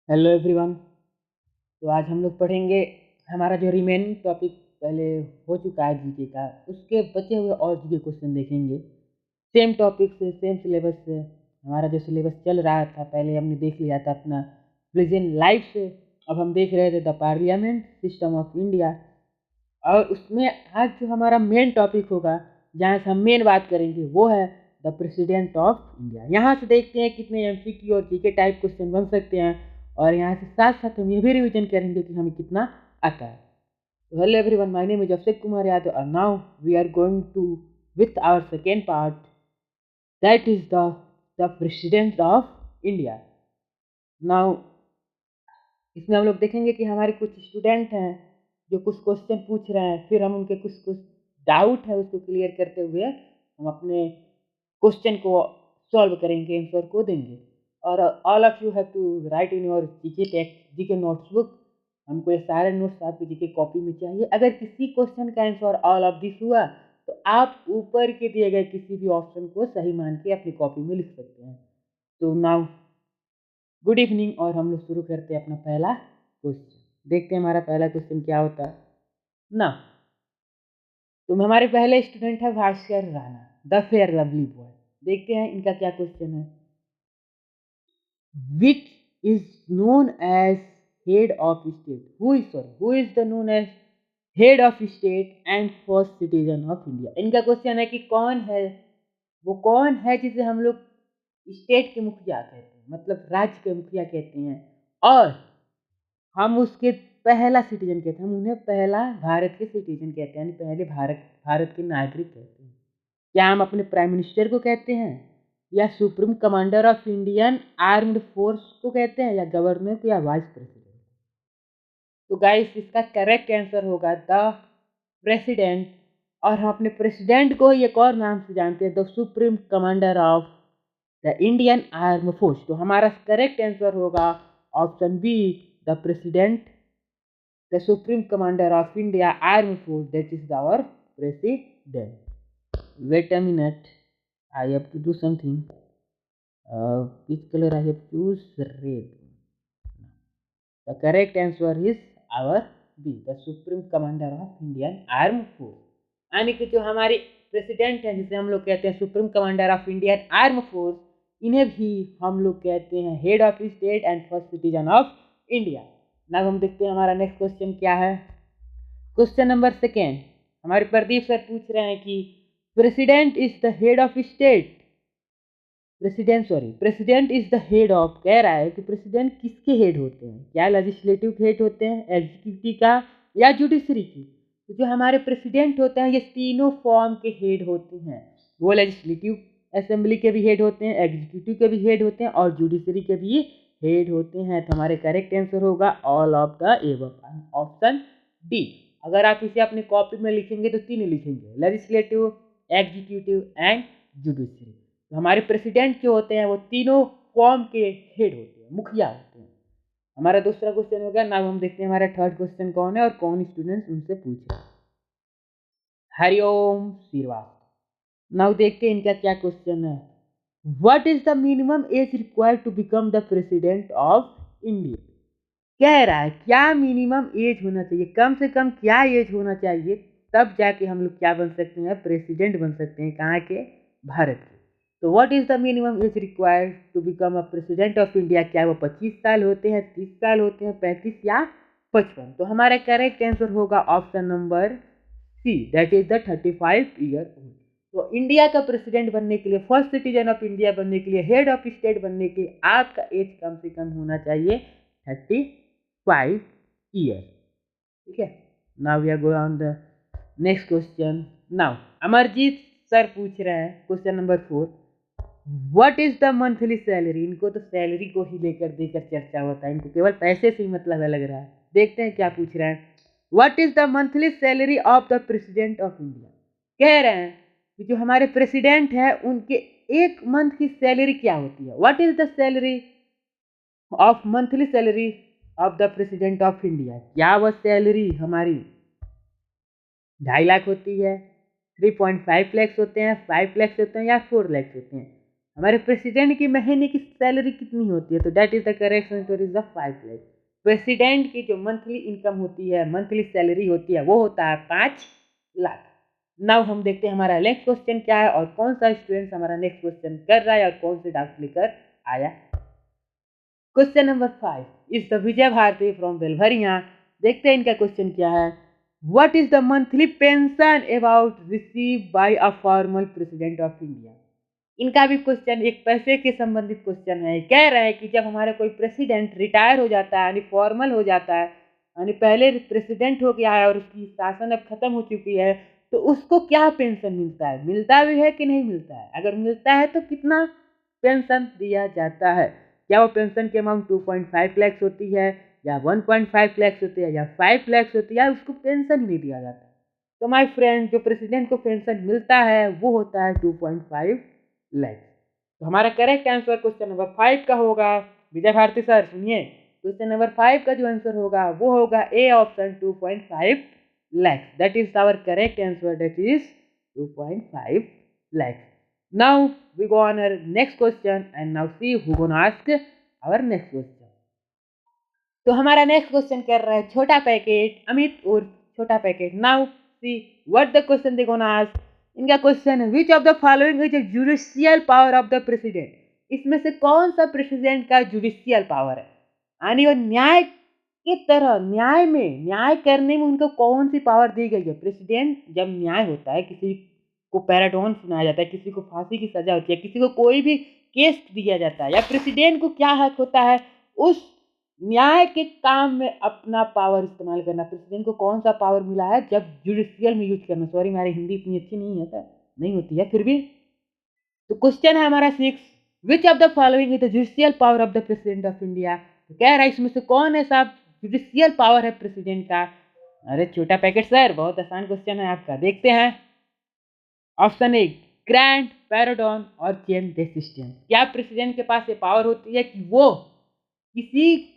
Hello everyone. तो आज हम लोग पढ़ेंगे हमारा जो रिमेनिंग टॉपिक पहले हो चुका है जीके का, उसके बचे हुए और जीके क्वेश्चन देखेंगे। सेम टॉपिक से, सेम सिलेबस से। हमारा जो सिलेबस चल रहा था पहले हमने देख लिया था अपना प्रेजेंट लाइफ से। अब हम देख रहे थे the parliament system of India, और उसमें आज जो हमारा मेन टॉपिक होगा, जहाँ से हम मेन बात करेंगे, वो है द प्रेसिडेंट ऑफ इंडिया। यहाँ से देखते हैं कितने एमसीक्यू और जीके टाइप क्वेश्चन बन सकते हैं, और यहाँ से साथ साथ हम ये भी रिविजन करेंगे कि हमें कितना आता है। तो hello everyone, my name is Abhishek Kumar Yadav, and now we are going to with our second part, that is the president of India. Now इसमें हम लोग देखेंगे कि हमारे कुछ स्टूडेंट हैं जो कुछ क्वेश्चन पूछ रहे हैं, फिर हम उनके कुछ कुछ डाउट है उसको क्लियर करते हुए हम अपने क्वेश्चन को सॉल्व करेंगे, आंसर को देंगे। और all of you have to write in your GK text, GK notes book. हमको ये सारे नोट्स आपकी जीके कॉपी में चाहिए। अगर किसी क्वेश्चन का आंसर ऑल ऑफ दिस हुआ तो आप ऊपर के दिए गए किसी भी ऑप्शन को सही मान के अपनी कॉपी में लिख सकते हैं। तो नाउ गुड इवनिंग, और हम लोग शुरू करते हैं अपना पहला क्वेश्चन। देखते हैं हमारा पहला क्वेश्चन क्या होता है ना। तो हमारे पहले स्टूडेंट है Bhaskar Rana, the fair lovely boy. देखते हैं इनका क्या क्वेश्चन है। Which is known as head of state? Who is the known as head of state and first citizen of India? इनका क्वेश्चन है कि कौन है, वो कौन है जिसे हम लोग स्टेट के मुखिया कहते हैं, मतलब राज्य के मुखिया कहते हैं, और हम उसके पहला सिटीजन कहते हैं। हम उन्हें पहला भारत के सिटीजन कहते हैं, यानी पहले भारत के नागरिक कहते हैं। क्या हम अपने प्राइम मिनिस्टर को कहते हैं, या supreme commander of Indian armed force को कहते हैं, या गवर्नर को, या वाइस प्रेसिडेंट? तो गाइस इसका करेक्ट आंसर होगा द प्रेसिडेंट। और हम अपने प्रेसिडेंट को एक और नाम से जानते हैं, the supreme commander of the Indian arm force. तो हमारा करेक्ट आंसर होगा option B, the president, the supreme commander of India Armed Force, that is our president. Wait a minute, I have to do something. Which color I have choose? Red. The correct answer is our B, the supreme commander of Indian Armed Force. यानी कि जो हमारे president हैं, जिसे हम लोग कहते हैं supreme commander of Indian arm force, इन्हें भी हम लोग कहते हैं head of state and first citizen of India. ना हम देखते हैं हमारा नेक्स्ट क्वेश्चन क्या है। क्वेश्चन नंबर सेकेंड, हमारे प्रदीप सर पूछ रहे हैं कि president is the head of state, president is the head of, कह रहा है कि प्रेसिडेंट किसके हेड होते हैं, क्या लेजिस्लेटिव हेड होते हैं, एग्जीक्यूटिव का, या जुडिशरी की? तो जो हमारे प्रेसिडेंट होते हैं ये तीनों फॉर्म के हेड होते हैं। वो लेजिस्लेटिव असेंबली के भी हेड होते हैं, एग्जीक्यूटिव के भी हेड होते हैं, और जुडिशरी के भी हेड होते हैं। तो हमारे करेक्ट आंसर होगा all of the above, option D. अगर आप इसे अपनी कॉपी में लिखेंगे तो तीन लिखेंगे, लेजिस्लेटिव, एग्जीक्यूटिव एंड जुडिशरी। तो हमारे प्रेसिडेंट जो होते हैं वो तीनों फॉर्म के हेड होते हैं, मुखिया होते हैं। हमारा दूसरा क्वेश्चन हो गया। नाउ हम देखते हैं हमारा थर्ड क्वेश्चन कौन है और कौन स्टूडेंट्स उनसे पूछ रहे हैं। हरिओम श्रीवास्तव। नाउ देखते हैं इनका क्या क्वेश्चन है। What is the minimum age required to become the president of India? कह रहा है क्या मिनिमम एज होना चाहिए, कम से कम क्या एज होना चाहिए, तब जाके हम लोग क्या बन सकते हैं, प्रेसिडेंट बन सकते हैं, कहाँ के, भारत के। तो what is the minimum age required to become a president of India? क्या वो 25 साल होते हैं, 30 साल होते हैं, 35 या 55? तो हमारा करेक्ट आंसर होगा option number C, that is the 35 year old. तो इंडिया का प्रेसिडेंट बनने के लिए, फर्स्ट सिटीजन ऑफ इंडिया बनने के लिए, हेड ऑफ स्टेट बनने के लिए आपका एज कम से कम होना चाहिए 35 ईयर। ठीक है। Now we are going on the next question. Now Amarjeet sir पूछ रहे हैं question number 4, what is the monthly salary? इनको तो सैलरी को ही लेकर देकर चर्चा होता है, इनको केवल पैसे से ही मतलब है लग रहा है। देखते हैं क्या पूछ रहे हैं। What is the monthly salary of the president of India? कह रहे हैं कि जो हमारे प्रेसिडेंट है उनके एक मंथ की सैलरी क्या होती है। What is the salary of, monthly salary of the president of India? क्या वह सैलरी हमारी 2.5 लाख होती है, 3.5 लाख होते हैं, 5 लाख होते हैं, या 4 लाख होते हैं? हमारे प्रेसिडेंट की महीने की सैलरी कितनी होती है? तो that is the correct answer is the 5 lakh. President की जो मंथली इनकम होती है, मंथली सैलरी होती है, वो होता है 5 लाख। नाउ हम देखते हैं हमारा नेक्स्ट क्वेश्चन क्या है और कौन सा स्टूडेंट हमारा नेक्स्ट क्वेश्चन कर रहा है और कौन से डाउट लेकर आया। Question number 5 is the Vijay Bharati from Belbharia. देखते हैं इनका क्वेश्चन क्या है। What is the monthly pension about receive by a formal president of India. इनका भी क्वेश्चन एक पैसे के संबंधित क्वेश्चन है। कह रहा है कि जब हमारा कोई प्रेसिडेंट रिटायर हो जाता है यानी फॉर्मल हो जाता है, यानी पहले प्रेसिडेंट हो गया है और उसकी शासन अब खत्म हो चुकी है, तो उसको क्या पेंशन मिलता है? मिलता भी है कि नहीं मिलता है? अगर मिलता है तो कितना पेंशन दिया जाता है? क्या वो पेंशन की अमाउंट 2.5 लैक्स होती है या 1.5 लैक्स होती है या 5 लैक्स होती है या उसको पेंशन ही नहीं दिया जाता? तो माय फ्रेंड, जो प्रेसिडेंट को पेंशन मिलता है वो होता है 2.5 लैक्स। तो हमारा करेक्ट आंसर क्वेश्चन नंबर 5 का होगा। विजय भारती सर सुनिए, क्वेश्चन नंबर 5 का जो आंसर होगा वो होगा A option 2.5 lakhs. That is our correct answer, that is 2.5 lakhs. Now we go on our next question and now see who gonna ask our next question. तो हमारा नेक्स्ट क्वेश्चन कर रहा है छोटा पैकेट अमित और छोटा packet. Now see what the question they gonna ask. इनका question है which of the following is a judicial power of the president. इसमें से कौन सा प्रेसिडेंट का जुडिशियल पावर है, यानी वो न्याय की तरह न्याय करने में उनको कौन सी पावर दी गई है। प्रेसिडेंट जब न्याय होता है, किसी को पैराडॉन सुनाया जाता है, किसी को फांसी की सजा होती है, किसी को कोई भी केस दिया जाता है, या प्रेसिडेंट को क्या हक होता है उस न्याय के काम में अपना पावर इस्तेमाल करना। प्रेसिडेंट को कौन सा पावर मिला है जब जुडिशियल में यूज करना। सॉरी हमारी हिंदी इतनी अच्छी नहीं है, नहीं होती है फिर भी। तो क्वेश्चन है हमारा 6 which of the following is the judicial power of the president of India. तो कह रहा है इसमें से कौन ऐसा जुडिशियल पावर है प्रेसिडेंट का। अरे छोटा पैकेट सर, बहुत आसान क्वेश्चन है आपका, देखते हैं। ऑप्शन ए ग्रैंड पैराडॉन और चेन रेसिस्टेंस। क्या प्रेसिडेंट के पास ये पावर होती है कि वो किसी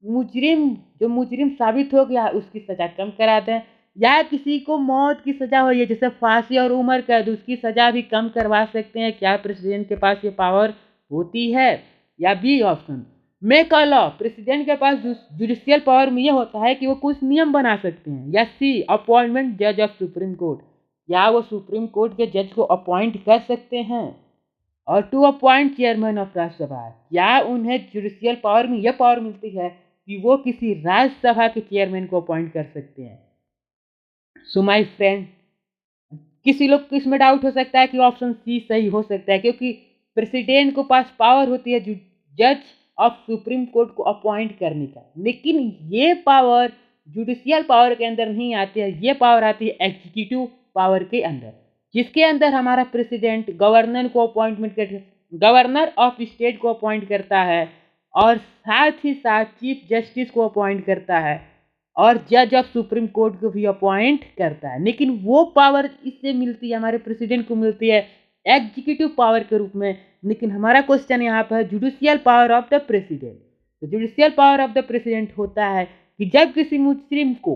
मुजरिम जो मुजरिम साबित हो गया उसकी सजा कम करा दें, या किसी को मौत की सजा हुई है जैसे फांसी और उम्र कैद, उसकी सजा भी कम करवा सकते हैं? क्या प्रेसिडेंट के पास ये पावर होती है? या B option make a law. President के पास जुडिशियल पावर में ये होता है कि वो कुछ नियम बना सकते हैं। या सी अपॉइंटमेंट जज ऑफ सुप्रीम कोर्ट, या वो सुप्रीम कोर्ट के जज को अपॉइंट कर सकते हैं। और to appoint chairman of Rajya Sabha, या उन्हें जुडिशियल पावर में यह पावर मिलती है कि वो किसी राज्यसभा के चेयरमैन को अपॉइंट कर सकते हैं। सो माय फ्रेंड, किसी लोग को इसमें डाउट हो सकता है कि ऑप्शन सी सही हो सकता है, क्योंकि प्रेसिडेंट को पास पावर होती है जज ऑफ सुप्रीम कोर्ट को अपॉइंट करने का, लेकिन ये पावर जुडिशियल पावर के अंदर नहीं आती है। ये पावर आती है एग्जीक्यूटिव पावर के अंदर, जिसके अंदर हमारा प्रेसिडेंट गवर्नर को अपॉइंटमेंट कर गवर्नर ऑफ स्टेट को अपॉइंट करता है और साथ ही साथ चीफ जस्टिस को अपॉइंट करता है और जज ऑफ सुप्रीम कोर्ट को भी अपॉइंट करता है। लेकिन वो पावर इससे मिलती है, हमारे प्रेसिडेंट को मिलती है एग्जीक्यूटिव पावर के रूप में। लेकिन हमारा क्वेश्चन यहाँ पर है judicial power of the president. तो judicial power of the president होता है कि जब किसी मुजरिम को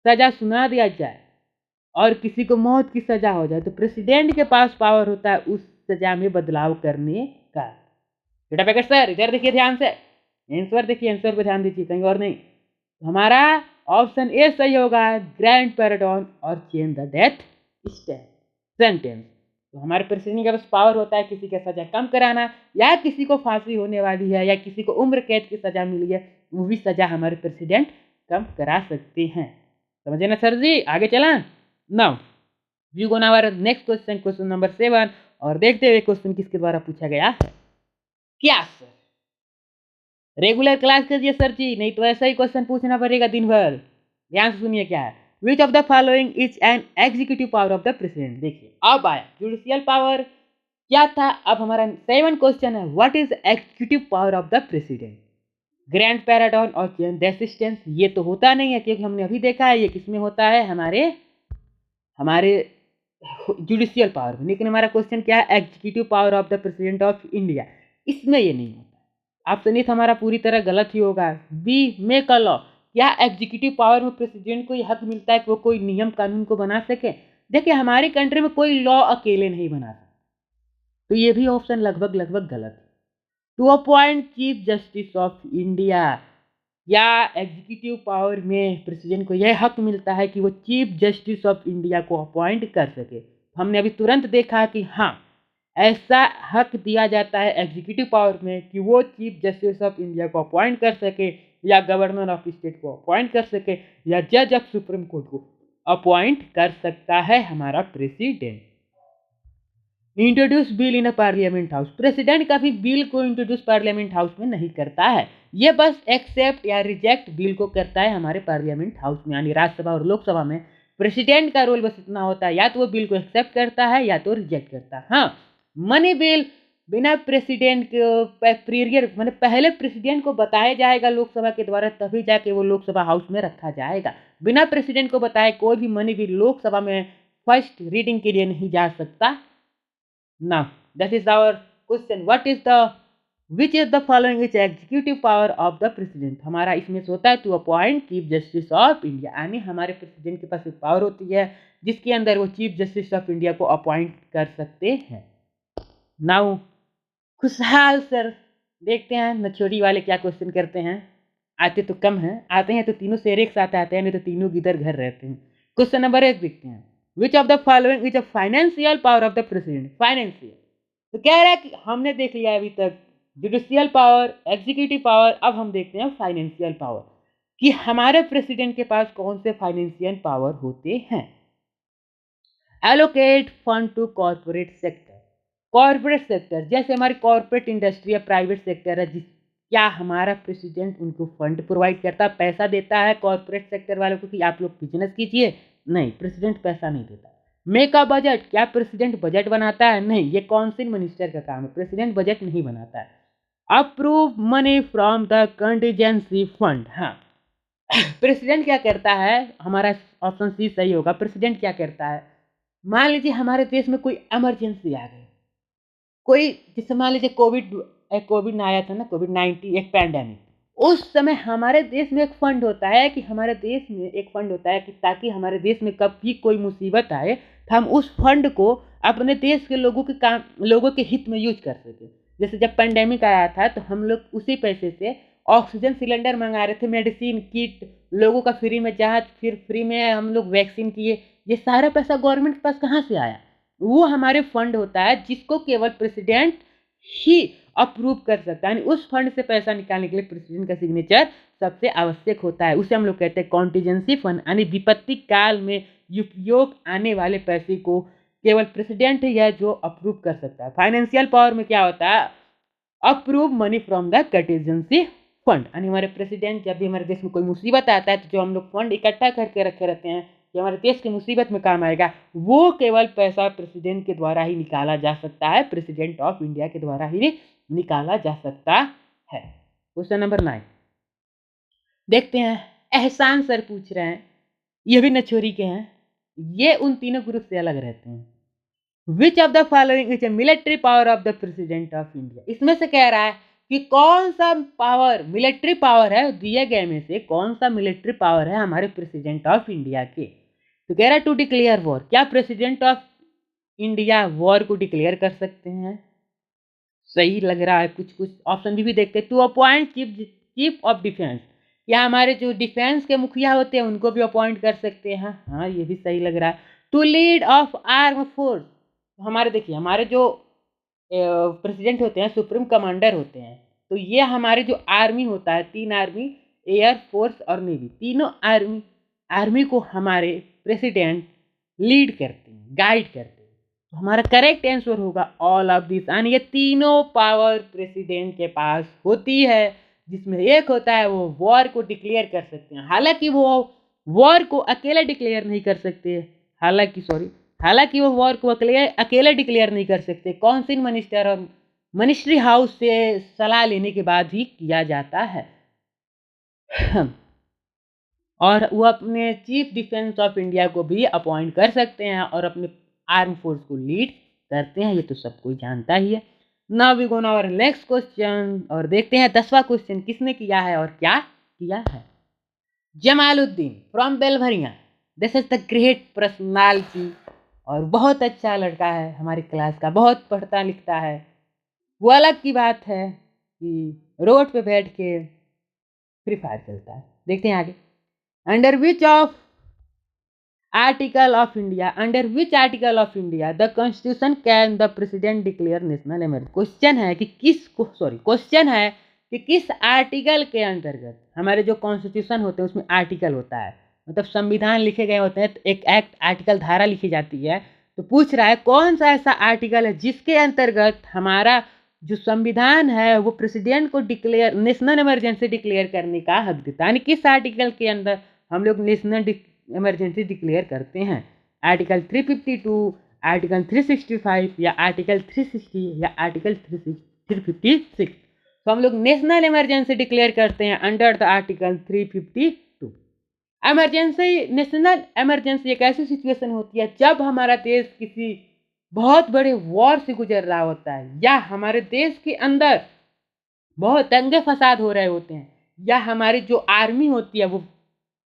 सजा सुना दिया जाए और किसी को मौत की सजा हो जाए, तो प्रेसिडेंट के पास पावर होता है उस सजा में बदलाव करने का। बेटा पैकेट सर इधर देखिए ध्यान से, आंसर देखिए, आंसर पे ध्यान दीजिए, कहीं और नहीं। हमारा ऑप्शन ए सही होगा, ग्रैंड पैराडॉन और चेंज द डेथ सेंटेंस। तो हमारे प्रेसिडेंट के पास पावर होता है किसी का सजा कम कराना, या किसी को फांसी होने वाली है या किसी को उम्र कैद की सजा मिली है, वो भी सजा हमारे प्रेसिडेंट कम करा सकते हैं। समझे ना सर जी, आगे चला। Now we go now next question, question number 7, और देखते हुए क्वेश्चन किसके द्वारा पूछा गया है। क्या सर रेगुलर क्लास कीजिए सर जी, नहीं तो ऐसा ही क्वेश्चन पूछना पड़ेगा दिन भर। ध्यान से सुनिए क्या है। Which of the following is an executive power of the president. देखिए अब आया जुडिशियल पावर क्या था। अब हमारा 7 क्वेश्चन है, what is executive power of the president. Grand pardon और चेन रेसिस्टेंस ये तो होता नहीं है, क्योंकि हमने अभी देखा है ये किसमें होता है, हमारे जुडिशियल पावर में। लेकिन हमारा क्वेश्चन क्या है, executive power of the president of India, इसमें ये नहीं होता। ऑप्शन ए हमारा पूरी तरह गलत ही होगा। बी मेक अ लॉ, क्या एग्जीक्यूटिव पावर में प्रेसिडेंट को ये हक मिलता है कि वो कोई नियम कानून को बना सके। देखिए हमारी कंट्री में कोई लॉ अकेले नहीं बना सकता, तो ये भी ऑप्शन लगभग लगभग गलत है। To appoint chief justice of India, या एग्जीक्यूटिव पावर में प्रेसिडेंट को यह हक मिलता है कि वो चीफ जस्टिस ऑफ इंडिया को अपॉइंट कर सके। हमने अभी तुरंत देखा कि हाँ, ऐसा हक दिया जाता है एग्जीक्यूटिव पावर में कि वो चीफ जस्टिस ऑफ इंडिया को अपॉइंट कर सके, या गवर्नर ऑफ स्टेट को अपॉइंट कर सके, या जज ऑफ सुप्रीम कोर्ट को अपॉइंट कर सकता है हमारा president. Introduce bill in a parliament house, president कभी बिल को इंट्रोड्यूस पार्लियामेंट हाउस में नहीं करता है, ये बस एक्सेप्ट या रिजेक्ट बिल को करता है हमारे पार्लियामेंट हाउस में, यानी राज्यसभा और लोकसभा में प्रेसिडेंट का रोल बस इतना होता है, या तो वो बिल को एक्सेप्ट करता है या तो रिजेक्ट करता है। हाँ, मनी बिल बिना प्रेसिडेंट के पीरियड मैंने पहले प्रेसिडेंट को बताया जाएगा लोकसभा के द्वारा, तभी जाके वो लोकसभा हाउस में रखा जाएगा। बिना प्रेसिडेंट को बताए कोई भी मनी बिल लोकसभा में फर्स्ट रीडिंग के लिए नहीं जा सकता। Now, that is our question. Which is the following is executive power of the president? हमारा इसमें से होता है to appoint chief justice of India, यानी हमारे प्रेसिडेंट के पास एक पावर होती है जिसके अंदर वो चीफ जस्टिस ऑफ इंडिया को अपॉइंट कर सकते हैं। नाउ खुशहाल सर, देखते हैं नछोड़ी वाले क्या क्वेश्चन करते हैं। आते तो कम हैं, आते हैं तो तीनों शेर एक साथ आते हैं, नहीं तो तीनों इधर घर रहते हैं। क्वेश्चन नंबर 1 देखते हैं। Which of the following is a financial power of the president? Financial तो कह रहा है कि हमने देख लिया अभी तक जुडिशियल पावर, एग्जीक्यूटिव पावर, अब हम देखते हैं फाइनेंशियल पावर कि हमारे प्रेसिडेंट के पास कौन से फाइनेंशियल पावर होते हैं। Allocate fund to corporate sector, corporate sector जैसे हमारी कॉर्पोरेट इंडस्ट्री या प्राइवेट सेक्टर है, क्या हमारा प्रेसिडेंट उनको फंड प्रोवाइड करता है, पैसा देता है कॉर्पोरेट सेक्टर वालों को कि आप लोग बिजनेस कीजिए? नहीं, प्रेसिडेंट पैसा नहीं देता। मेक अ बजट, क्या प्रेसिडेंट बजट बनाता है? नहीं, ये काउंसिल मिनिस्टर का काम है, प्रेसिडेंट बजट नहीं बनाता है। Approve money from the contingency fund, हाँ प्रेसिडेंट क्या करता है, हमारा ऑप्शन सी सही होगा। प्रेसिडेंट क्या करता है, मान लीजिए हमारे देश में कोई इमरजेंसी आ गई, कोई जैसे मान लीजिए कोविड आया था ना, कोविड-19 एक पैंडेमिक, उस समय हमारे देश में एक फंड होता है कि हमारे देश में एक फंड होता है कि ताकि हमारे देश में कभी कोई मुसीबत आए तो हम उस फंड को अपने देश के लोगों के हित में यूज कर सकें। जैसे जब पैंडेमिक आया था तो हम लोग उसी पैसे से ऑक्सीजन सिलेंडर मंगा रहे थे, मेडिसिन किट, लोगों का फ्री में जांच, फिर फ्री में हम लोग वैक्सीन किए। ये सारा पैसा गवर्नमेंट के पास कहाँ से आया? वो हमारे फंड होता है जिसको केवल प्रेसिडेंट ही अप्रूव कर सकता है, यानी उस फंड से पैसा निकालने के लिए प्रेसिडेंट का सिग्नेचर सबसे आवश्यक होता है। उसे हम लोग कहते हैं कॉन्टीजेंसी फंड, यानी विपत्ति काल में उपयोग आने वाले पैसे को केवल प्रेसिडेंट ही है जो अप्रूव कर सकता है। फाइनेंशियल पावर में क्या होता है, approve money from the contingency fund, यानी हमारे प्रेसिडेंट जब भी हमारे देश में कोई मुसीबत आता है तो जो हम लोग फंड इकट्ठा करके रखे रहते हैं जो हमारे देश की मुसीबत में काम आएगा, वो केवल पैसा प्रेसिडेंट के द्वारा ही निकाला जा सकता है, प्रेसिडेंट ऑफ इंडिया के द्वारा ही निकाला जा सकता है। क्वेश्चन नंबर 9 देखते हैं। एहसान सर पूछ रहे हैं, ये भी नछोरी के हैं, ये उन तीनों ग्रुप से अलग रहते हैं। Which of the following is a military power of the president of India? इसमें से कह रहा है कि कौन सा पावर मिलिट्री पावर है, दिए गए में से कौन सा मिलिट्री पावर है हमारे प्रेसिडेंट ऑफ इंडिया के? तो कह रहा है टू डिक्लेयर वॉर, क्या प्रेसिडेंट ऑफ इंडिया वॉर को डिक्लेयर कर सकते हैं? सही लग रहा है, कुछ कुछ ऑप्शन भी देखते हैं। To appoint chief of defence, या हमारे जो डिफेंस के मुखिया होते हैं उनको भी अपॉइंट कर सकते हैं। हाँ, ये भी सही लग रहा है। To lead of arm force, हमारे देखिए हमारे जो प्रेसिडेंट होते हैं सुप्रीम कमांडर होते हैं, तो ये हमारे जो आर्मी होता है, 3 आर्मी, एयर फोर्स और नेवी, तीनों आर्मी को हमारे प्रेसिडेंट लीड करते हैं, गाइड करते हैं। तो हमारा करेक्ट आंसर होगा ऑल ऑफ दिस, यानी ये तीनों पावर प्रेसिडेंट के पास होती है, जिसमें एक होता है वो वॉर को डिक्लेयर कर सकते हैं। हालांकि वो वॉर को अकेले डिक्लेयर नहीं कर सकते, हालांकि वो वॉर को अकेले डिक्लेयर नहीं कर सकते, काउंसिल मिनिस्टर और मिनिस्ट्री हाउस से सलाह लेने के बाद ही किया जाता है। और वो अपने चीफ डिफेंस ऑफ इंडिया को भी अपॉइंट कर सकते हैं और अपने आर्म फोर्स को लीड करते हैं, ये तो सब कोई जानता ही है। Now we go our next question, और देखते हैं 10वां क्वेश्चन किसने किया है और क्या किया है। Jamaluddin from Belbharia, this is the great personality और बहुत अच्छा लड़का है हमारी क्लास का, बहुत पढ़ता लिखता है। वो अलग की बात है कि रोड पे बैठ के फ्री फायर खेलता है। देखते हैं आगे। Under which article of India the constitution can the president declare national emergency. Question है कि किस आर्टिकल के अंतर्गत, हमारे जो कॉन्स्टिट्यूशन होते हैं उसमें आर्टिकल होता है, मतलब संविधान लिखे गए होते हैं, तो एक एक्ट आर्टिकल धारा लिखी जाती है। तो पूछ रहा है कौन सा ऐसा आर्टिकल है जिसके अंतर्गत हमारा जो संविधान है वो प्रेसिडेंट को डिक्लेयर नेशनल इमरजेंसी डिक्लेयर करने का हक देता है। यानी किस आर्टिकल के अंदर हम लोग नेशनल इमरजेंसी डिक्लेयर करते हैं। आर्टिकल 352, आर्टिकल 365 या आर्टिकल 360 या आर्टिकल 356। तो हम लोग नेशनल इमरजेंसी डिक्लेयर करते हैं under the article 352। National emergency एक ऐसी सिचुएशन होती है जब हमारा देश किसी बहुत बड़े वॉर से गुजर रहा होता है, या हमारे देश के अंदर बहुत दंगे फसाद हो रहे होते हैं, या हमारी जो आर्मी होती है वो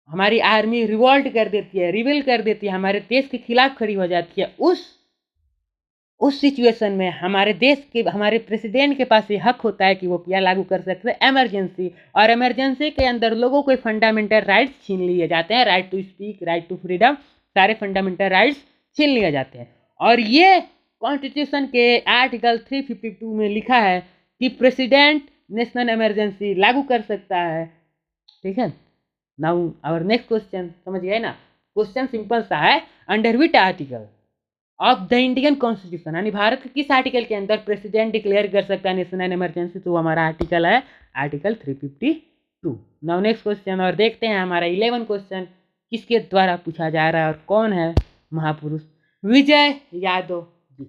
हमारी आर्मी रिवॉल्ट कर देती है, रिबेल कर देती है, हमारे देश के खिलाफ खड़ी हो जाती है। उस सिचुएशन में हमारे प्रेसिडेंट के पास ये हक होता है कि वो क्या लागू कर सकते हैं, इमरजेंसी। और इमरजेंसी के अंदर लोगों को फंडामेंटल राइट्स छीन लिए जाते हैं, right to speak, right to freedom, सारे फंडामेंटल राइट्स छीन लिए जाते हैं। और ये कॉन्स्टिट्यूशन के आर्टिकल 352 में लिखा है कि प्रेसिडेंट नेशनल इमरजेंसी लागू कर सकता है। ठीक है। नाउ आवर नेक्स्ट क्वेश्चन, समझ गए ना। क्वेश्चन सिंपल सा है, under which article of the Indian constitution, यानी भारत के किस आर्टिकल के अंदर प्रेसिडेंट डिक्लेयर कर सकता है नेशनल इमरजेंसी। तो हमारा आर्टिकल है आर्टिकल 352। नाउ नेक्स्ट क्वेश्चन, और देखते हैं हमारा 11 क्वेश्चन किसके द्वारा पूछा जा रहा है और कौन है महापुरुष। विजय यादव जी।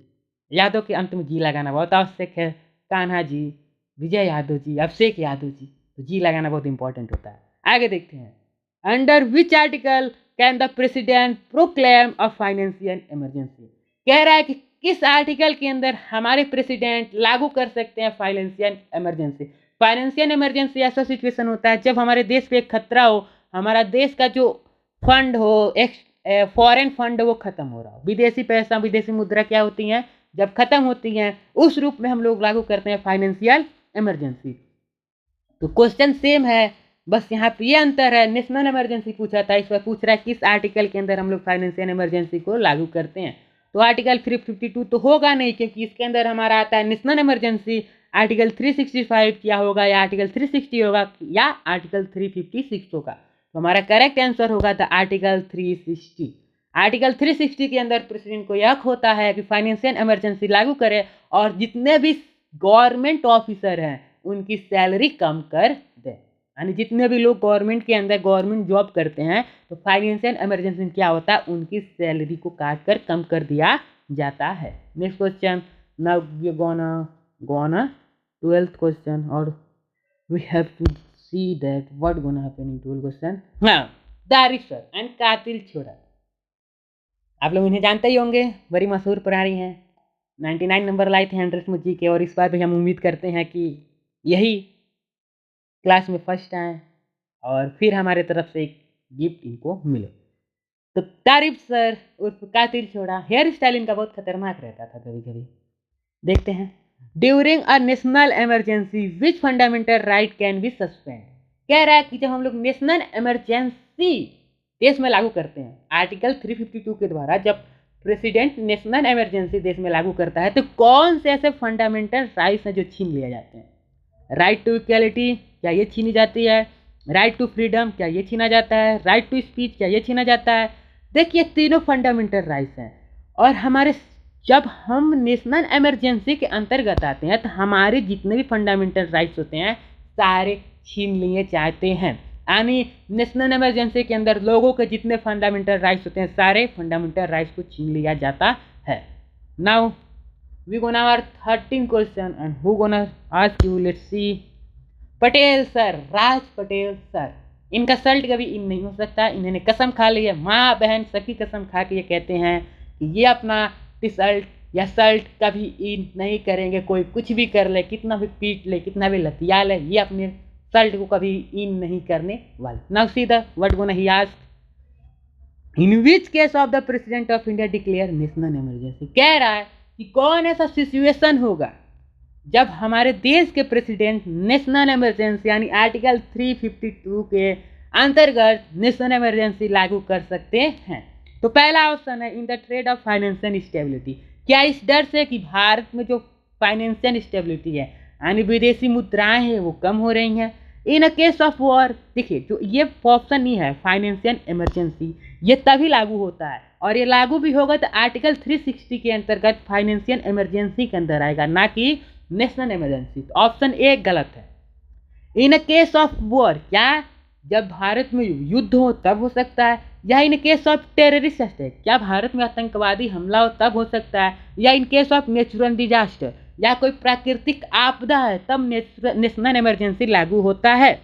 यादव के अंत में जी लगाना बहुत आवश्यक है। कान्हा जी, विजय यादव जी, अभिषेक यादव जी, तो जी लगाना बहुत इंपॉर्टेंट होता है। आगे देखते हैं, under which article can the president proclaim a financial emergency. कह रहा है कि किस आर्टिकल के अंदर हमारे प्रेसिडेंट लागू कर सकते हैं फाइनेंशियल इमरजेंसी। फाइनेंशियल इमरजेंसी ऐसा सिचुएशन होता है जब हमारे देश पे एक खतरा हो, हमारा देश का जो फंड हो, फॉरेन फंड वो खत्म हो रहा हो, विदेशी पैसा, विदेशी मुद्रा क्या होती हैं, जब खत्म होती हैं, उस रूप में हम लोग लागू करते हैं फाइनेंशियल इमरजेंसी। तो क्वेश्चन सेम है, बस यहाँ पे ये अंतर है, नेशनल इमरजेंसी पूछा था, इस पर पूछ रहा है किस आर्टिकल के अंदर हम लोग फाइनेंशियल इमरजेंसी को लागू करते हैं। तो आर्टिकल 352 तो होगा नहीं, क्योंकि इसके अंदर हमारा आता है नेशनल इमरजेंसी। आर्टिकल 365 क्या होगा, या आर्टिकल 360 होगा, या आर्टिकल 356 होगा। तो हमारा करेक्ट आंसर होगा था आर्टिकल 360। आर्टिकल 360 के अंदर प्रेसिडेंट को यह होता है कि फाइनेंशियल इमरजेंसी लागू करे और जितने भी गवर्नमेंट ऑफिसर हैं उनकी सैलरी कम कर दे। यानी जितने भी लोग गवर्नमेंट के अंदर गवर्नमेंट जॉब करते हैं तो फाइनेंशियल इमरजेंसी क्या होता है, उनकी सैलरी को काट कर कम कर दिया जाता है। Next question, now we gonna 12th question, और we have to see that what gonna happen in 12th question. हाँ, दारिक सर एंड कातिल छोड़ा, आप लोग इन्हें जानते ही होंगे, बड़ी मशहूर प्राणी हैं। 99 नंबर लाए थे 100 में जी के, और इस बार भी हम उम्मीद करते हैं कि यही क्लास में फर्स्ट आए और फिर हमारे तरफ से एक गिफ्ट इनको मिले। तो तारिफ सर उर्फ कातिल छोड़ा, हेयर स्टाइल इनका बहुत खतरनाक रहता था कभी कभी। देखते हैं, during a national emergency which fundamental right can be suspend. कह रहा है कि जब हम लोग नेशनल इमरजेंसी देश में लागू करते हैं, आर्टिकल 352 के द्वारा जब प्रेसिडेंट नेशनल इमरजेंसी देश में लागू करता है, तो कौन से ऐसे फंडामेंटल राइट्स हैं जो छीन लिए जाते हैं। राइट टू इक्वलिटी, क्या ये छीनी जाती है। राइट टू फ्रीडम, क्या ये छीना जाता है। राइट टू स्पीच, क्या ये छीना जाता है। देखिए, तीनों फंडामेंटल राइट्स हैं, और हमारे जब हम नेशनल इमरजेंसी के अंतर्गत आते हैं तो हमारे जितने भी फंडामेंटल राइट्स होते हैं सारे छीन लिए जाते हैं। यानी नेशनल इमरजेंसी के अंदर लोगों के जितने फंडामेंटल राइट्स होते हैं सारे फंडामेंटल राइट्स को छीन लिया जाता है। Now we gonna our 13 question and who gonna ask you, let's see। Patel sir, Raj Patel sir, इनका सल्ट कभी इन नहीं हो सकता। इन्होंने कसम खा ली है, माँ बहन सखी कसम खा के ये कहते हैं कि ये अपना टिसल्ट या सल्ट कभी इन नहीं करेंगे। कोई कुछ भी कर ले, कितना भी पीट ले, कितना भी लतिया ले, ये अपने सल्ट को कभी इन नहीं करने वाले। Now see the what gonna he ask. In which case of the president of India declare national emergency. कह रहा है कि कौन ऐसा सिचुएशन होगा जब हमारे देश के प्रेसिडेंट नेशनल इमरजेंसी यानी आर्टिकल 352 के अंतर्गत नेशनल इमरजेंसी लागू कर सकते हैं। तो पहला ऑप्शन है in the trade off financial stability. क्या इस डर से कि भारत में जो फाइनेंशियल स्टेबिलिटी है यानी विदेशी मुद्राएं हैं वो कम हो रही हैं। In a case of war, देखिए जो ये ऑप्शन नहीं है फाइनेंशियल इमरजेंसी, ये तभी लागू होता है और ये लागू भी होगा तो आर्टिकल 360 के अंतर्गत फाइनेंशियल इमरजेंसी के अंदर आएगा, ना कि नेशनल इमरजेंसी। तो ऑप्शन ए गलत है। इन केस ऑफ वॉर, क्या जब भारत में युद्ध हो तब हो सकता है, या in case of terrorist attack, क्या भारत में आतंकवादी हमला हो तब हो सकता है, या in case of natural disaster, या कोई प्राकृतिक आपदा है तब नेशनल इमरजेंसी लागू होता है।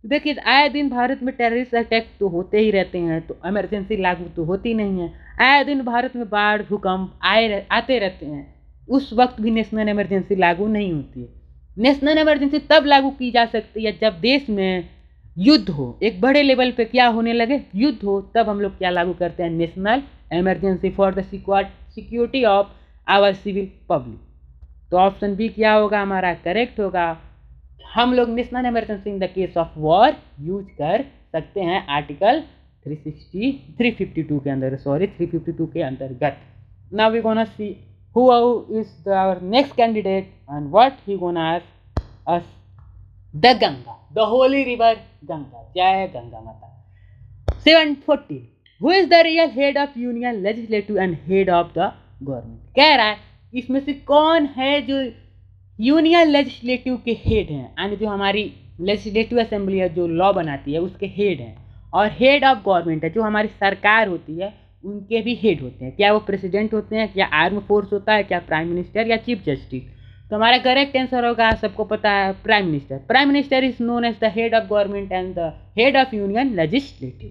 देखिए आए दिन भारत में टेररिस्ट अटैक तो होते ही रहते हैं, तो इमरजेंसी लागू तो होती नहीं है। आए दिन भारत में बाढ़ भूकंप आते रहते हैं, उस वक्त भी नेशनल इमरजेंसी लागू नहीं होती है। नेशनल इमरजेंसी तब लागू की जा सकती है जब देश में युद्ध हो, एक बड़े लेवल पे क्या होने लगे, युद्ध हो, तब हम लोग क्या लागू करते हैं, national emergency for the security of our civil public. तो ऑप्शन बी क्या होगा हमारा करेक्ट होगा। हम लोग national emergency in the case of war use कर सकते हैं आर्टिकल 352 के अंदर, 352 के अंतर्गत। Now we gonna see who is our next candidate and what he gonna ask us। the Ganga, the holy river Ganga, जय गंगा माता। 740 who is the real head of union legislative and head of the government। कह रहा है इसमें से कौन है जो यूनियन लेजिस्लेटिव के हेड हैं, यानी जो हमारी लेजिस्लेटिव असेंबली है जो लॉ बनाती है उसके हेड हैं, और हेड ऑफ गवर्नमेंट है जो हमारी सरकार होती है उनके भी हेड होते हैं। क्या वो प्रेसिडेंट होते हैं, क्या आर्म फोर्स होता है, क्या प्राइम मिनिस्टर या चीफ जस्टिस। तो हमारा करेक्ट आंसर होगा, सबको पता है, prime minister. Prime minister is known as the head of government and the head of union legislative.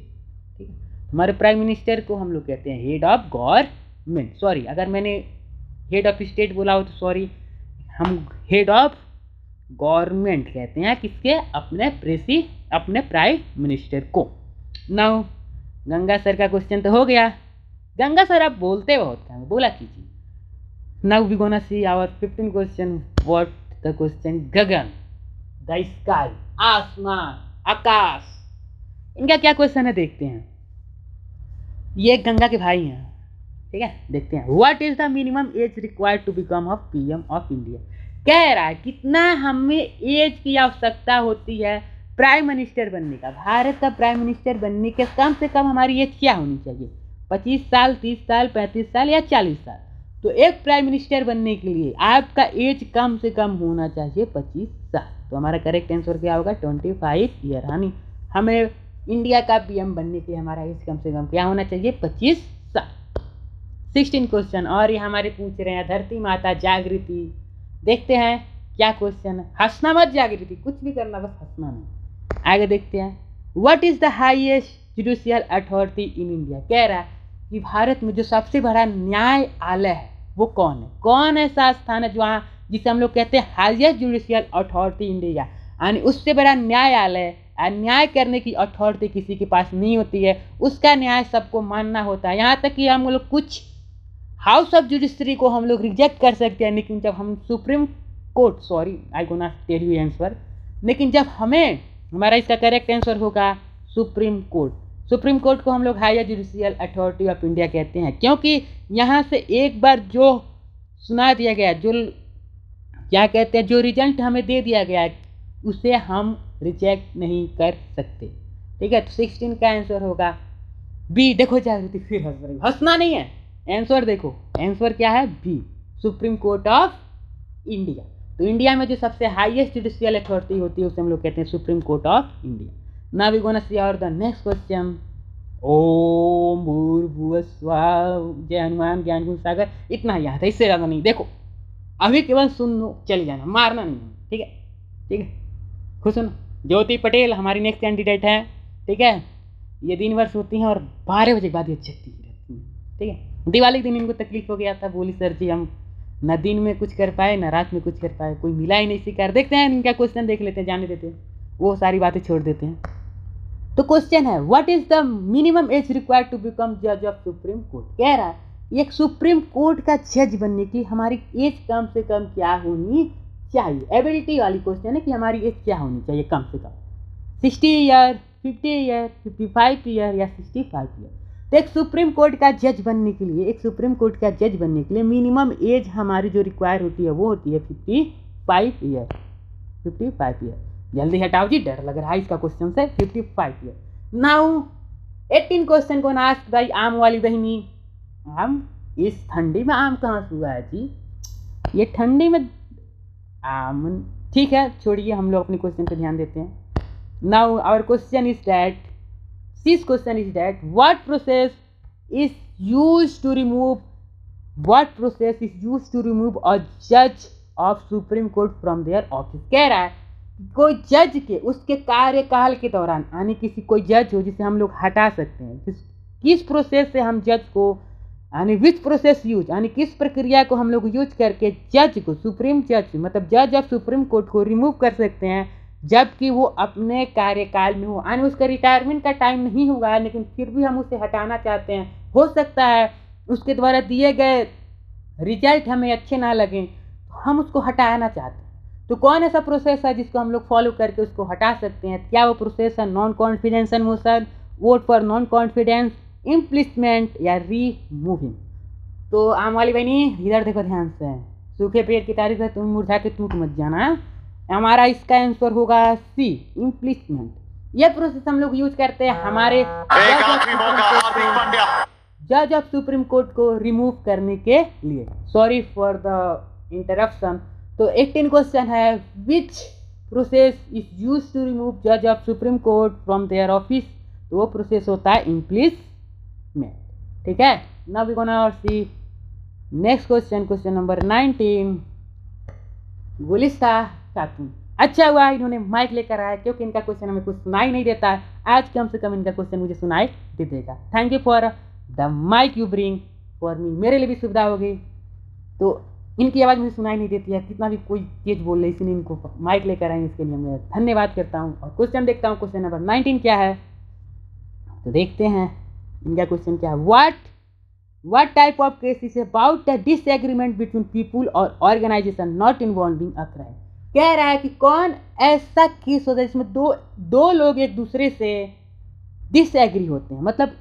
ठीक है, हमारे प्राइम मिनिस्टर को हम लोग कहते हैं हेड ऑफ गवर्नमेंट। सॉरी अगर मैंने हेड ऑफ स्टेट बोला हो तो सॉरी, हम हेड ऑफ गवर्नमेंट कहते हैं किसके, अपने प्राइम मिनिस्टर को। नाउ गंगा सर का क्वेश्चन तो हो गया। गंगा सर आप बोलते बहुत हैं, बोला कीजिए। Now we gonna see our 15 question. What the question, गगन, द स्काई, आसमान, आकाश, इनका क्या क्वेश्चन है देखते हैं। ये गंगा के भाई हैं, ठीक है, देखते हैं। What is the minimum age required to become of PM of India. कह रहा है कितना हमें एज की आवश्यकता होती है प्राइम मिनिस्टर बनने का। भारत का प्राइम मिनिस्टर बनने के कम से कम हमारी एज क्या होनी चाहिए, 25 साल, 30 साल, 35 साल या 40 साल। तो एक प्राइम मिनिस्टर बनने के लिए आपका एज कम से कम होना चाहिए 25 साल। तो हमारा करेक्ट आंसर क्या होगा, 25 ईयर। यानी हमें इंडिया का पीएम बनने के लिए हमारा एज कम से कम क्या होना चाहिए, 25 साल। 16 क्वेश्चन और ये हमारे पूछ रहे हैं धरती माता जागृति। देखते हैं क्या क्वेश्चन है। हंसना मत जागृति, कुछ भी करना बस हंसना नहीं। आगे देखते हैं। What is the highest judicial authority in India. कह रहा है कि भारत में जो सबसे बड़ा न्यायालय है वो कौन है, कौन ऐसा स्थान है जहाँ जिसे हम लोग कहते हैं हाईएस्ट जुडिशियल अथॉरिटी इंडिया, यानी उससे बड़ा न्यायालय, न्याय करने की अथॉरिटी किसी के पास नहीं होती है, उसका न्याय सबको मानना होता है। यहाँ तक कि हम लोग कुछ हाउस ऑफ जुडिशरी को हम लोग रिजेक्ट कर सकते हैं, लेकिन जब हम supreme court, sorry I gonna tell you answer, लेकिन जब हमारा इसका करेक्ट आंसर होगा सुप्रीम कोर्ट। सुप्रीम कोर्ट को हम लोग higher judicial authority of India कहते हैं, क्योंकि यहाँ से एक बार जो सुना दिया गया, जो क्या कहते हैं, जो रिजल्ट हमें दे दिया गया उसे हम रिजेक्ट नहीं कर सकते। ठीक है, तो 16 का आंसर होगा बी। देखो जागृति फिर हंस रही, हंसना नहीं है, आंसर देखो, आंसर क्या है, B, supreme court of India. तो इंडिया में जो सबसे हाईएस्ट जुडिशियल अथॉरिटी होती है उसे हम लोग कहते हैं supreme court of India. Now we gonna see our the next question. ओम भूर्भुवः स्वः, जय हनुमान ज्ञान गुण सागर। इतना याद है, इससे ज़्यादा नहीं। देखो अभी केवल सुन लो, चले जाना, मारना नहीं, ठीक है, ठीक है। खुश सुनो, ज्योति पटेल हमारी नेक्स्ट कैंडिडेट है, ठीक है। ये दिन भर सोती हैं और 12 बजे के बाद ये जगती रहती हैं, ठीक है। दिवाली के दिन इनको तकलीफ हो गया था, बोली सर जी हम न दिन में कुछ कर पाए न रात में कुछ कर पाए, कोई मिला ही नहीं शिकार। देखते हैं इनका क्वेश्चन, देख लेते हैं, जाने देते हैं, वो सारी बातें छोड़ देते हैं। तो क्वेश्चन है what is the minimum age required to become जज ऑफ सुप्रीम कोर्ट। कह रहा है एक सुप्रीम कोर्ट का जज बनने के लिए हमारी एज कम से कम क्या होनी चाहिए। एबिलिटी वाली क्वेश्चन है कि हमारी एज क्या होनी चाहिए कम से कम, 60 ईयर, 50 ईयर, 55 ईयर या 65 ईयर। तो एक सुप्रीम कोर्ट का जज बनने के लिए, एक सुप्रीम कोर्ट का जज बनने के लिए मिनिमम एज हमारी जो रिक्वायर होती है वो होती है 55 ईयर। 55 ईयर, जल्दी हटाओ जी, डर लग रहा है इसका क्वेश्चन से। 55 ईयर। नाउ 18 क्वेश्चन को आस्क बाई आम वाली बहनी। आम, इस ठंडी में आम कहाँ से हुआ है जी? ये ठंडी में आम, ठीक है छोड़िए, हम लोग अपने क्वेश्चन पे ध्यान देते हैं। Now our question is that, this question is that what process is used to remove, what process is used to remove a जज of supreme court from their office. कह रहा है कोई जज के उसके कार्यकाल के दौरान, यानी किसी कोई जज हो जिसे हम लोग हटा सकते हैं, किस प्रोसेस से हम जज को, यानी विच प्रोसेस यूज, यानी किस प्रक्रिया को हम लोग यूज करके जज को, सुप्रीम जज मतलब जज ऑफ सुप्रीम कोर्ट को रिमूव कर सकते हैं जबकि वो अपने कार्यकाल में हो, यानी उसका रिटायरमेंट का टाइम नहीं हुआ है लेकिन फिर भी हम उसे हटाना चाहते हैं। हो सकता है उसके द्वारा दिए गए रिजल्ट हमें अच्छे ना लगें तो हम उसको हटाना चाहते हैं। तो कौन ऐसा प्रोसेस है जिसको हम लोग फॉलो करके उसको हटा सकते हैं? क्या वो प्रोसेस है non confidential motion, vote for non confidence, impeachment या रीमूविंग? तो आम वाली बहनी इधर देखो ध्यान से, सूखे पेड़ की तारीफ है तुम मुरझा के टूट मत जाना। हमारा इसका आंसर होगा सी, इम्प्लीसमेंट। ये प्रोसेस हम लोग यूज करते हैं हमारे जज ऑफ सुप्रीम कोर्ट को रिमूव करने के लिए। Sorry for the interruption. तो 18 क्वेश्चन है which process is use to remove जज of supreme court from their office. तो वो प्रोसेस होता है इम्प्लीसमेंट। ठीक है, now we gonna see next question, question number 19। Gulista Khatoon, अच्छा हुआ इन्होंने माइक लेकर आया क्योंकि इनका क्वेश्चन हमें कुछ सुनाई नहीं देता है। आज कम से कम इनका क्वेश्चन मुझे सुनाई दे देगा। Thank you for the mic you bring for me, मेरे लिए भी सुविधा होगी। तो इनकी आवाज़ मुझे सुनाई नहीं देती है, कितना भी कोई तेज बोल रहे, इसलिए इनको माइक लेकर आए, इसके लिए मैं धन्यवाद करता हूँ। और क्वेश्चन देखता हूँ क्वेश्चन नंबर 19 क्या है, तो देखते हैं इनका क्वेश्चन क्या है। What type of case is about the disagreement between people or organization not involving a crime? कह रहा है कि कौन ऐसा केस होता है जिसमें दो लोग एक दूसरे से डिसएग्री होते हैं, मतलब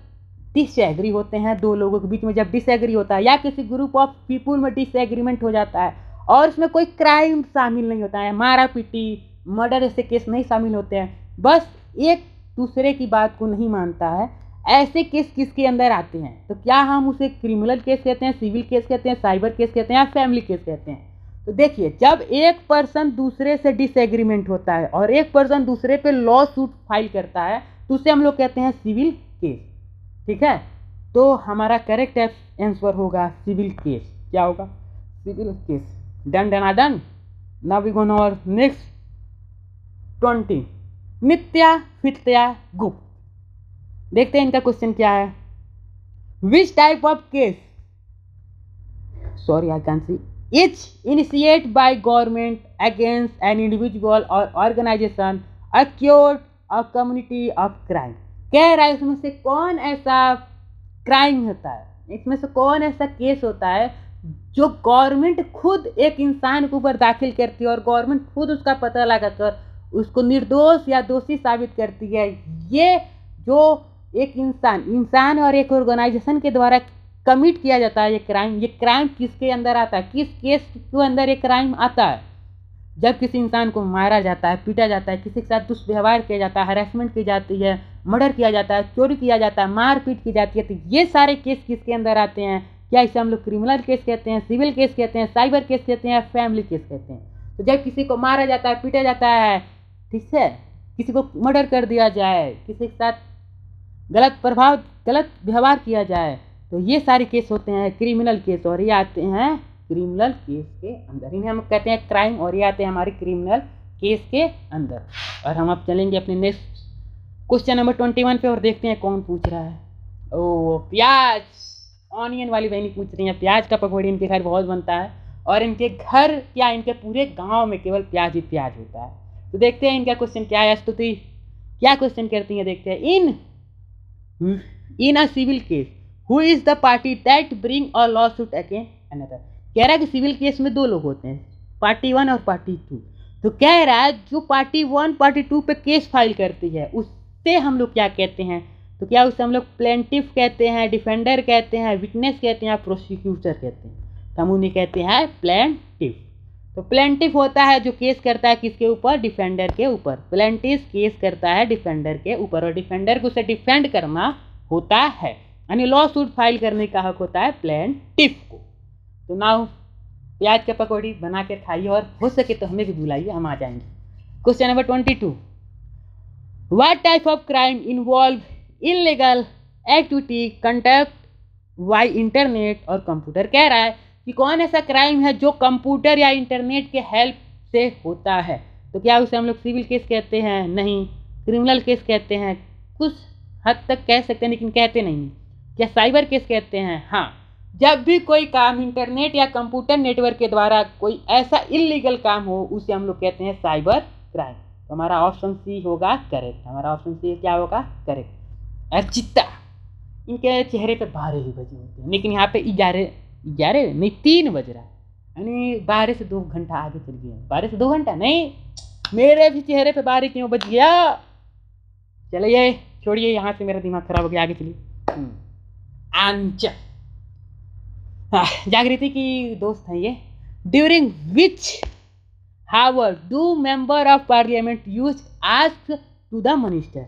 डिसएग्री होते हैं दो लोगों के बीच में। जब डिसएग्री होता है या किसी ग्रुप ऑफ पीपुल में डिसएग्रीमेंट हो जाता है और इसमें कोई क्राइम शामिल नहीं होता है, मारा पीटी मर्डर ऐसे केस नहीं शामिल होते हैं, बस एक दूसरे की बात को नहीं मानता है, ऐसे केस किसके अंदर आते हैं? तो क्या हम उसे क्रिमिनल केस कहते हैं, सिविल केस कहते हैं, साइबर केस कहते हैं या फैमिली केस कहते हैं? तो देखिए, जब एक पर्सन दूसरे से डिसएग्रीमेंट होता है और एक पर्सन दूसरे पे लॉ सूट फाइल करता है तो उसे हम लोग कहते हैं सिविल केस। ठीक है, तो हमारा करेक्ट आंसर होगा सिविल केस। क्या होगा? Civil case. Done done done. Now we go on next 20। मिथ्या फित्या गुप्त। देखते हैं इनका क्वेश्चन क्या है। Which type of case, sorry I can see, is initiate by government against an individual और organisation accused of community of crime. कह रहा है इसमें से कौन ऐसा क्राइम होता है, इसमें से कौन ऐसा केस होता है जो गवर्नमेंट खुद एक इंसान के ऊपर दाखिल करती है और गवर्नमेंट खुद उसका पता लगाकर उसको निर्दोष या दोषी साबित करती है। ये जो एक इंसान और एक ऑर्गेनाइजेशन के द्वारा कमिट किया जाता है ये क्राइम किसके अंदर आता है, किस केस के अंदर ये क्राइम आता है? जब किसी इंसान को मारा जाता है, पीटा जाता है, किसी के साथ दुष्व्यवहार किया जाता है, हरासमेंट की जाती है, मर्डर किया जाता है, चोरी किया जाता है, मारपीट की जाती है, तो ये सारे केस किसके अंदर आते हैं? क्या इसे हम लोग क्रिमिनल केस कहते हैं, सिविल केस कहते हैं, साइबर केस कहते हैं या फैमिली केस कहते हैं? तो जब किसी को मारा जाता है, पीटा जाता है, ठीक है, किसी को मर्डर कर दिया जाए, किसी के साथ गलत व्यवहार किया जाए, तो ये सारे केस होते हैं क्रिमिनल केस और ये आते हैं क्रिमिनल केस के अंदर। इन्हें हम कहते हैं क्राइम और ये आते हैं हमारे क्रिमिनल केस के अंदर। और हम अब चलेंगे अपने नेक्स्ट क्वेश्चन नंबर 21 पे और देखते हैं कौन पूछ रहा है। ओ प्याज, ऑनियन वाली बहनी पूछ रही है। प्याज का पकौड़ी इनके घर बहुत बनता है और इनके घर क्या इनके पूरे गाँव में केवल प्याज ही प्याज होता है। तो देखते हैं इनका क्वेश्चन क्या है। स्तुति, क्या क्वेश्चन करती हैं देखते हैं। In a civil case who is the party that bring a lawsuit against another. कह रहा है कि सिविल केस में दो लोग होते हैं, पार्टी 1 और पार्टी 2। तो कह रहा है जो पार्टी 1 पार्टी 2 पे केस फाइल करती है उससे हम लोग क्या कहते हैं, तो क्या उसे हम लोग प्लेंटिफ कहते हैं, डिफेंडर कहते हैं, विटनेस कहते हैं, प्रोसिक्यूटर कहते हैं। तो हम उन्हें कहते हैं प्लेंटिफ। तो प्लेंटिफ होता है जो केस करता है किसके ऊपर, डिफेंडर के ऊपर। प्लेंटिफ केस करता है डिफेंडर के ऊपर और डिफेंडर को उसे डिफेंड करना होता है, यानी लॉ सूट फाइल करने का हक होता है प्लेंटिफ को। तो नाउ प्याज का पकौड़ी बना कर खाइए और हो सके तो हमें भी बुलाइए, हम आ जाएंगे। Question number 22, what type of crime involve illegal activity conduct bye internet और कंप्यूटर। कह रहा है कि कौन ऐसा क्राइम है जो कंप्यूटर या इंटरनेट के हेल्प से होता है। तो क्या उसे हम लोग सिविल केस कहते हैं, नहीं। क्रिमिनल केस कहते हैं, कुछ हद तक कह सकते हैं लेकिन कहते नहीं। क्या साइबर केस कहते हैं, हाँ। जब भी कोई काम इंटरनेट या कंप्यूटर नेटवर्क के द्वारा कोई ऐसा इलीगल काम हो उसे हम लोग कहते हैं साइबर क्राइम। तो हमारा ऑप्शन सी होगा करेक्ट, हमारा ऑप्शन सी क्या होगा करेक्ट। अर्चिता, इनके चेहरे पे 12 ही बजे होते हैं लेकिन यहाँ पे 11 नहीं 3 बज रहा है, यानी 12 से 2 घंटा आगे चल गया। 12 से 2 घंटा नहीं, मेरे भी चेहरे पे 12 क्यों बज गया। चलिए छोड़िए, यहाँ से मेरा दिमाग खराब हो गया, आगे चलिए। आंचल जागृति की दोस्त है ये। During which hour do member of parliament use ask to the minister.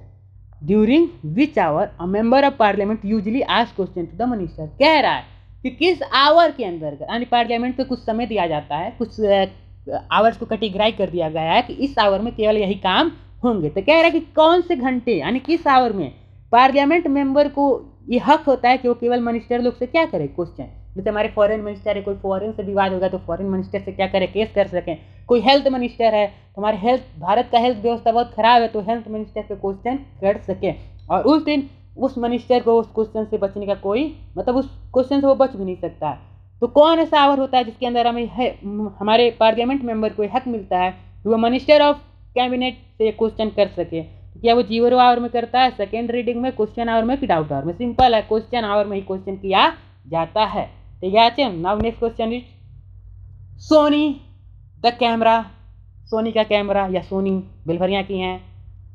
During which hour a member of parliament usually ask question to the minister. कह रहा है कि किस आवर के अंदर, यानी पार्लियामेंट पे कुछ समय दिया जाता है, कुछ आवर्स को कैटेगराइज कर दिया गया है कि इस आवर में केवल यही काम होंगे। तो कह रहा है कि कौन से घंटे यानी किस आवर में पार्लियामेंट मेंबर को ये हक होता है कि वो केवल मिनिस्टर लोग से क्या करे क्वेश्चन। जैसे हमारे फॉरेन मिनिस्टर है, कोई फॉरेन से विवाद होगा तो फॉरेन मिनिस्टर से क्या करे, केस कर सकें। कोई हेल्थ मिनिस्टर है तो हमारे भारत का हेल्थ व्यवस्था बहुत खराब है तो हेल्थ मिनिस्टर पे क्वेश्चन कर सके। और उस दिन उस मिनिस्टर को उस क्वेश्चन से बचने का कोई मतलब उस क्वेश्चन से वो बच भी नहीं सकता। तो कौन ऐसा आवर होता है जिसके अंदर हमारे पार्लियामेंट मेंबर को हक मिलता है वो मिनिस्टर ऑफ कैबिनेट से क्वेश्चन कर सके। क्या वो 0 आवर में करता है, सेकेंड रीडिंग में, क्वेश्चन आवर में कि डाउट आवर में। सिंपल है, क्वेश्चन आवर में ही क्वेश्चन किया जाता है। ठीक है, now next question is Sony the camera. Sony का कैमरा या सोनी बिलभरिया की हैं,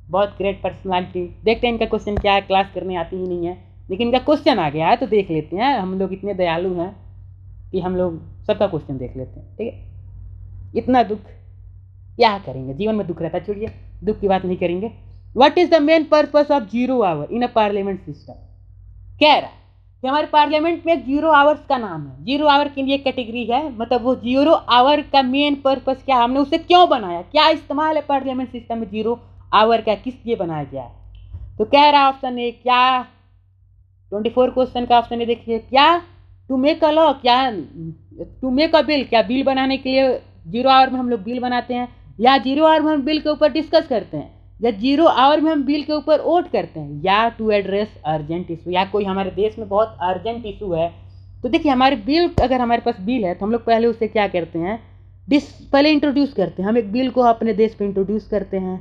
बहुत ग्रेट पर्सनालिटी। देखते हैं इनका क्वेश्चन क्या है, क्लास करने आती ही नहीं है लेकिन इनका क्वेश्चन आ गया है तो देख लेते हैं। हम लोग इतने दयालु हैं कि हम लोग सबका क्वेश्चन देख लेते हैं। ठीक है, इतना दुख क्या करेंगे, जीवन में दुख रहता है, छोड़िए दुख की बात नहीं करेंगे। What is the main purpose of 0 hour in a parliament system. कह रहा है कि हमारे पार्लियामेंट में 0 आवर्स का नाम है। 0 आवर के लिए एक कैटेगरी है, मतलब वो 0 आवर का मेन पर्पस क्या, हमने उसे क्यों बनाया, क्या इस्तेमाल है पार्लियामेंट सिस्टम में 0 आवर का, किस लिए बनाया गया है। तो कह रहा है ऑप्शन ए, क्या 24 क्वेश्चन का ऑप्शन ए देखिए, क्या टू मेक अ लॉ, क्या टू मेक अ बिल, क्या बिल बनाने के लिए 0 आवर में हम लोग बिल बनाते हैं, या 0 आवर में हम बिल के ऊपर डिस्कस करते हैं, या 0 आवर में हम बिल के ऊपर वोट करते हैं, या टू एड्रेस अर्जेंट इशू, या कोई हमारे देश में बहुत अर्जेंट इशू है। तो देखिए हमारे बिल, अगर हमारे पास बिल है तो हम लोग पहले उसे क्या करते हैं, पहले इंट्रोड्यूस करते हैं। हम एक बिल को अपने देश पे इंट्रोड्यूस करते हैं,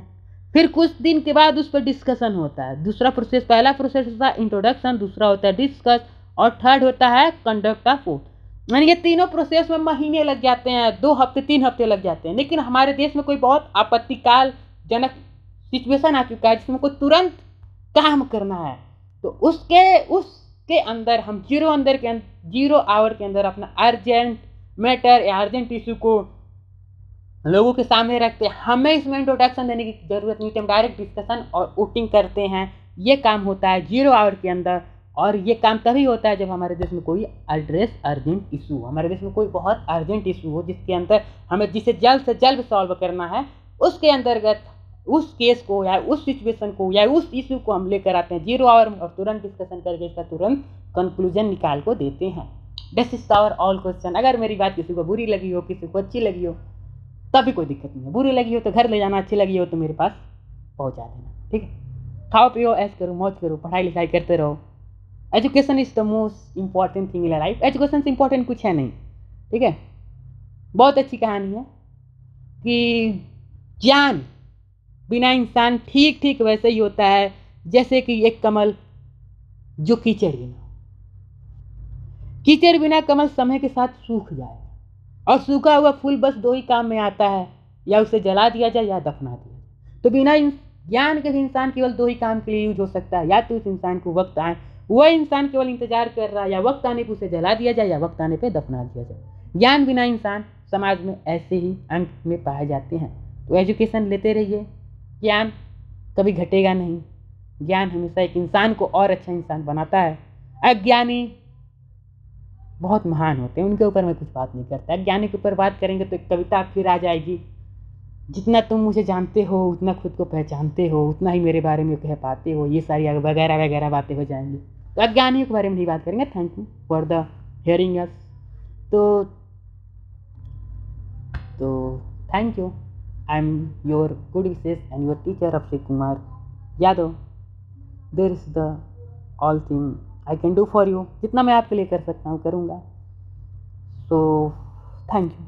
फिर कुछ दिन के बाद उस पर डिस्कशन होता है। दूसरा प्रोसेस, पहला प्रोसेस होता है इंट्रोडक्शन, दूसरा होता है डिस्कस और थर्ड होता है कंडक्ट ऑफ वोट। यानी ये तीनों प्रोसेस में महीने लग जाते हैं, 2 हफ्ते 3 हफ्ते लग जाते हैं। लेकिन हमारे देश में कोई बहुत आपत्तिकाल जनक सिचुएशन आ चुका है जिसमें कोई तुरंत काम करना है तो उसके अंदर हम 0 आवर के अंदर अपना अर्जेंट मैटर या अर्जेंट इशू को लोगों के सामने रखते हैं। हमें इसमें इंट्रोडक्शन देने की जरूरत नहीं, हम डायरेक्ट डिस्कशन और वोटिंग करते हैं। ये काम होता है 0 आवर के अंदर, और ये काम तभी होता है जब हमारे देश में कोई एड्रेस अर्जेंट इशू, हमारे देश में कोई बहुत अर्जेंट इशू हो जिसके अंदर हमें जिसे जल्द से जल्द सॉल्व करना है। उसके अंतर्गत उस केस को या उस सिचुएशन को या उस इशू को हम लेकर आते हैं 0 आवर में और तुरंत डिस्कशन करके इसका तुरंत कंक्लूजन निकाल को देते हैं। This is our all question. अगर मेरी बात किसी को बुरी लगी हो, किसी को अच्छी लगी हो, तभी कोई दिक्कत नहीं है। बुरी लगी हो तो घर ले जाना, अच्छी लगी हो तो मेरे पास पहुंचा देना। ठीक है, खाओ पियो, ऐश करो, मौज करो, पढ़ाई लिखाई करते रहो। Education is the most important thing in life. Education से इंपॉर्टेंट कुछ है नहीं। ठीक है, बहुत अच्छी कहानी है कि ज्ञान बिना इंसान ठीक ठीक वैसे ही होता है जैसे कि एक कमल जो कीचड़ बिना, कीचड़ बिना कमल समय के साथ सूख जाए, और सूखा हुआ फूल बस दो ही काम में आता है, या उसे जला दिया जाए या दफना दिया जाए। तो बिना ज्ञान के भी इंसान केवल दो ही काम के लिए यूज हो सकता है, या तो उस इंसान को वक्त आए, वह इंसान केवल इंतजार कर रहा है, या वक्त आने पर उसे जला दिया जाए या वक्त आने पर दफना दिया जाए। ज्ञान बिना इंसान समाज में ऐसे ही अंत में पाए जाते हैं। तो एजुकेशन लेते रहिए, ज्ञान कभी घटेगा नहीं। ज्ञान हमेशा एक इंसान को और अच्छा इंसान बनाता है। अज्ञानी बहुत महान होते हैं, उनके ऊपर मैं कुछ बात नहीं करता। अज्ञानी के ऊपर बात करेंगे तो एक कविता फिर आ जाएगी, जितना तुम मुझे जानते हो उतना खुद को पहचानते हो, उतना ही मेरे बारे में कह पाते हो, ये सारी वगैरह वगैरह बातें हो जाएंगी। तो अज्ञानियों के बारे में नहीं बात करेंगे। Thank you for the hearing us. तो thank you. I am your good wishes and your teacher Abhishek Kumar Yadav. There is the all thing I can do for you. जितना मैं आपके लिए कर सकता हूँ करूँगा। So thank you.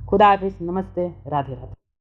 खुदा हाफिज़, नमस्ते, राधे राधे।